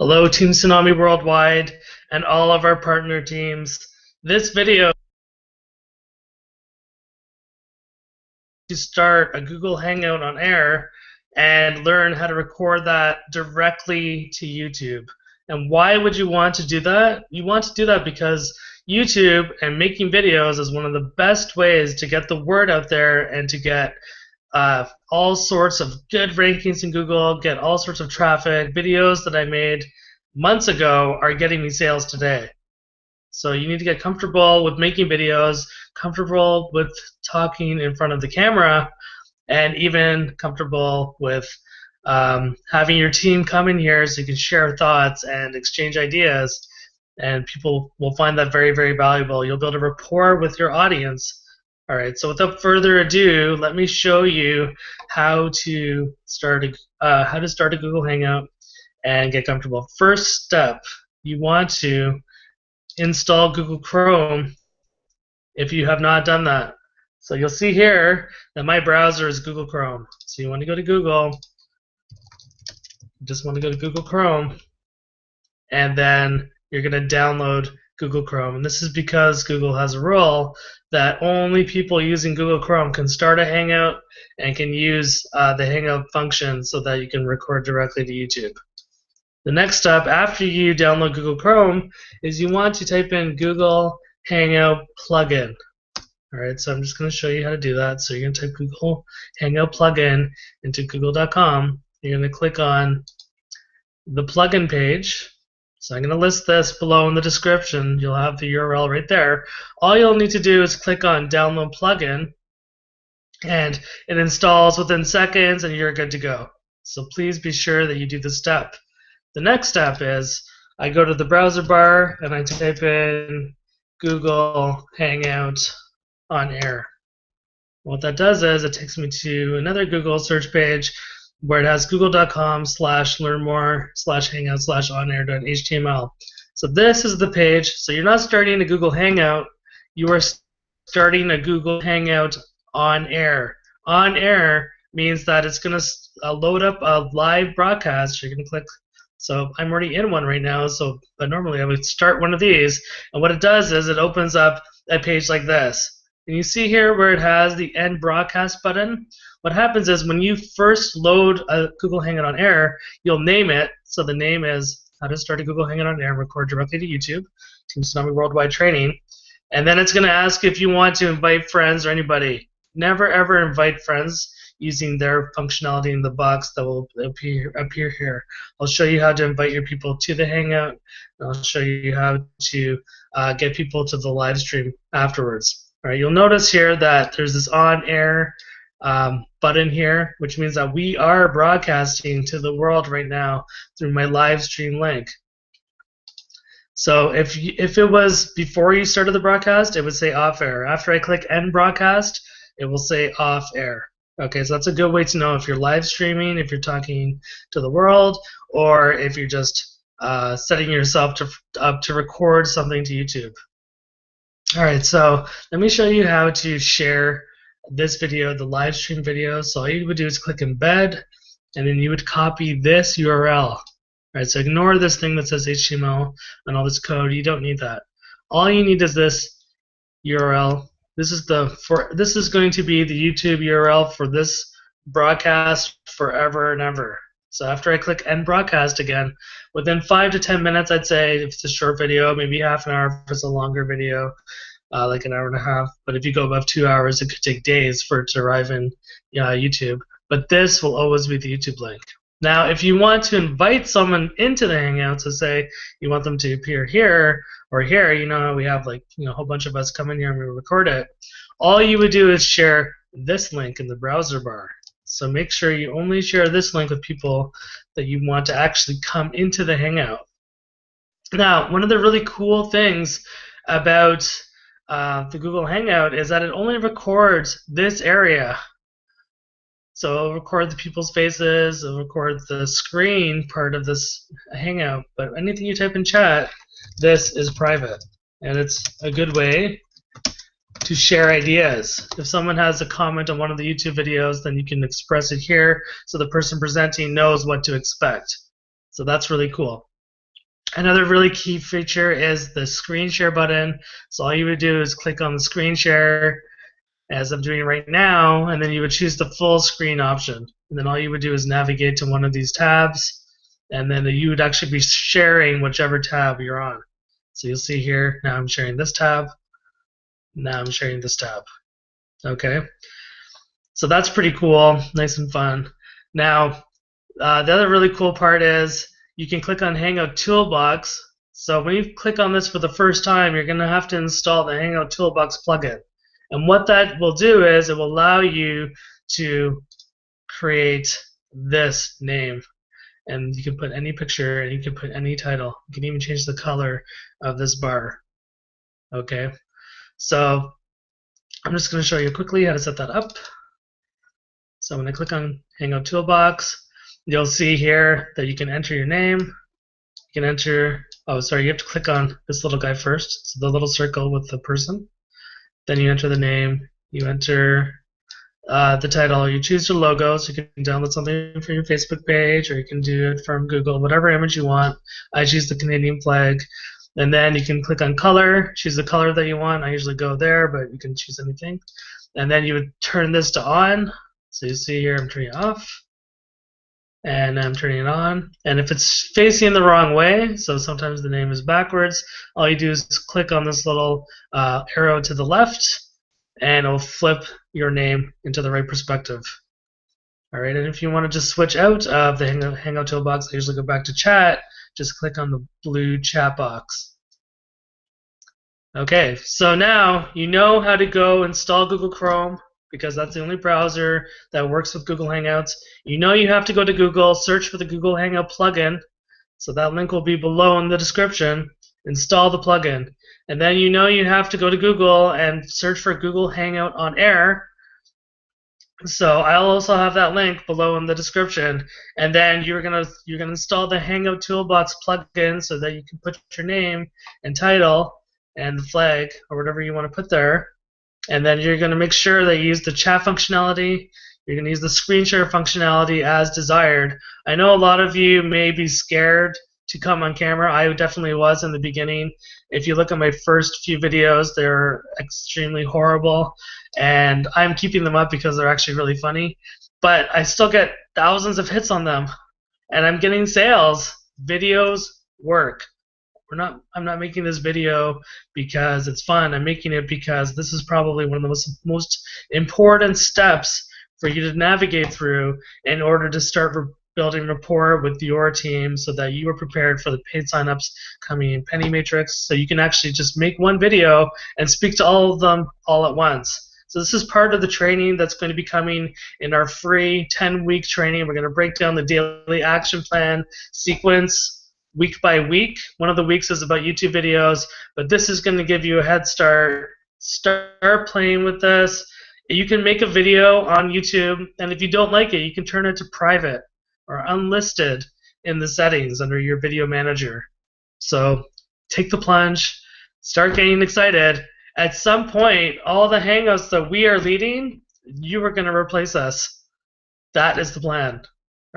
Hello, Team Tsunami Worldwide and all of our partner teams. This video to start a Google Hangout on air and learn how to record that directly to YouTube. And why would you want to do that? You want to do that because YouTube and making videos is one of the best ways to get the word out there and to get all sorts of good rankings in Google, get all sorts of traffic. Videos that I made months ago are getting me sales today. So you need to get comfortable with making videos, comfortable with talking in front of the camera, and even comfortable with having your team come in here so you can share thoughts and exchange ideas. And people will find that very, very valuable. You'll build a rapport with your audience. All right, so without further ado, let me show you how to start a Google Hangout and get comfortable. First step, you want to install Google Chrome if you have not done that. So you'll see here that my browser is Google Chrome. So you want to go to Google, you just want to go to Google Chrome, and then you're going to download Google Chrome. And this is because Google has a rule that only people using Google Chrome can start a Hangout and can use the Hangout function so that you can record directly to YouTube. The next step after you download Google Chrome is you want to type in Google Hangout plugin. Alright, so I'm just going to show you how to do that. So you're going to type Google Hangout plugin into google.com. You're going to click on the plugin page. So I'm going to list this below in the description. You'll have the URL right there. All you'll need to do is click on download plugin, and it installs within seconds and you're good to go. So please be sure that you do this step. The next step is I go to the browser bar and I type in Google Hangout on air. What that does is it takes me to another Google search page where it has google.com/learnmore/hangout/onair.html. So this is the page. So you're not starting a Google Hangout, you are starting a Google Hangout on air. On air means that it's going to load up a live broadcast. You're going to click. So I'm already in one right now, but normally I would start one of these, and what it does is it opens up a page like this. And you see here where it has the end broadcast button. What happens is when you first load a Google Hangout on air, you'll name it. So the name is How to Start a Google Hangout on Air and Record Directly to YouTube, Team Tsunami Worldwide Training. And then it's going to ask if you want to invite friends or anybody. Never ever invite friends using their functionality in the box that will appear here. I'll show you how to invite your people to the Hangout, and I'll show you how to get people to the live stream afterwards. All right, you'll notice here that there's this on-air button here, which means that we are broadcasting to the world right now through my live stream link. So if it was before you started the broadcast, it would say off air. After I click end broadcast, it will say off air. Okay, so that's a good way to know if you're live streaming, if you're talking to the world, or if you're just setting yourself up to record something to YouTube. All right, so let me show you how to share this video, the live stream video. So all you would do is click embed, and then you would copy this URL. All right, so ignore this thing that says HTML and all this code. You don't need that. All you need is this URL. This is going to be the YouTube URL for this broadcast forever and ever. So after I click end broadcast again, within 5 to 10 minutes, I'd say, if it's a short video, maybe half an hour if it's a longer video, like an hour and a half. But if you go above 2 hours, it could take days for it to arrive in YouTube. But this will always be the YouTube link. Now, if you want to invite someone into the Hangout, so say you want them to appear here or here, we have a whole bunch of us come in here and we record it. All you would do is share this link in the browser bar. So make sure you only share this link with people that you want to actually come into the Hangout. Now, one of the really cool things about the Google Hangout is that it only records this area. So it'll record the people's faces, it'll record the screen part of this Hangout, but anything you type in chat, this is private. And it's a good way to share ideas. If someone has a comment on one of the YouTube videos, then you can express it here so the person presenting knows what to expect. So that's really cool. Another really key feature is the screen share button. So all you would do is click on the screen share, as I'm doing right now, and then you would choose the full screen option. And then all you would do is navigate to one of these tabs, and then you would actually be sharing whichever tab you're on. So you'll see here, now I'm sharing this tab, now I'm sharing this tab. Okay, so that's pretty cool, nice and fun. Now, the other really cool part is you can click on Hangout Toolbox. So when you click on this for the first time, you're going to have to install the Hangout Toolbox plugin. And what that will do is it will allow you to create this name. And you can put any picture and you can put any title. You can even change the color of this bar. Okay, so I'm just going to show you quickly how to set that up. So when I click on Hangout Toolbox, you'll see here that you can enter your name. You can enter, oh sorry, you have to click on this little guy first, so the little circle with the person. Then you enter the name, you enter the title, you choose your logo, so you can download something from your Facebook page, or you can do it from Google, whatever image you want. I choose the Canadian flag. And then you can click on color, choose the color that you want. I usually go there, but you can choose anything. And then you would turn this to on. So you see here, I'm turning it off. And I'm turning it on. And if it's facing the wrong way, so sometimes the name is backwards, all you do is click on this little arrow to the left, and it'll flip your name into the right perspective. All right, and if you want to just switch out of the Hangout Toolbox, I usually go back to chat, just click on the blue chat box. Okay, so now you know how to go install Google Chrome, because that's the only browser that works with Google Hangouts. You know you have to go to Google, search for the Google Hangout plugin, so that link will be below in the description. Install the plugin. And then you know you have to go to Google and search for Google Hangout on Air. So I'll also have that link below in the description. And then you're gonna install the Hangout Toolbox plugin so that you can put your name and title and the flag or whatever you want to put there. And then you're going to make sure that you use the chat functionality. You're going to use the screen share functionality as desired. I know a lot of you may be scared to come on camera. I definitely was in the beginning. If you look at my first few videos, they're extremely horrible. And I'm keeping them up because they're actually really funny. But I still get thousands of hits on them. And I'm getting sales. Videos work. I'm not making this video because it's fun. I'm making it because this is probably one of the most important steps for you to navigate through in order to start building rapport with your team so that you are prepared for the paid signups coming in Penny Matrix, so you can actually just make one video and speak to all of them all at once. So this is part of the training that's going to be coming in our free 10-week training. We're going to break down the daily action plan sequence week by week. One of the weeks is about YouTube videos, but this is going to give you a head start. Start playing with this. You can make a video on YouTube, and if you don't like it, you can turn it to private or unlisted in the settings under your video manager. So take the plunge, start getting excited. At some point, all the Hangouts that we are leading, you are going to replace us. That is the plan.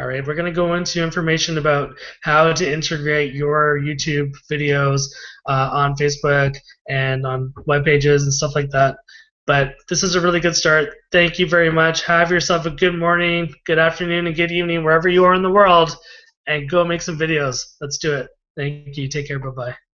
All right, we're going to go into information about how to integrate your YouTube videos on Facebook and on web pages and stuff like that. But this is a really good start. Thank you very much. Have yourself a good morning, good afternoon, and good evening wherever you are in the world, and go make some videos. Let's do it. Thank you. Take care. Bye-bye.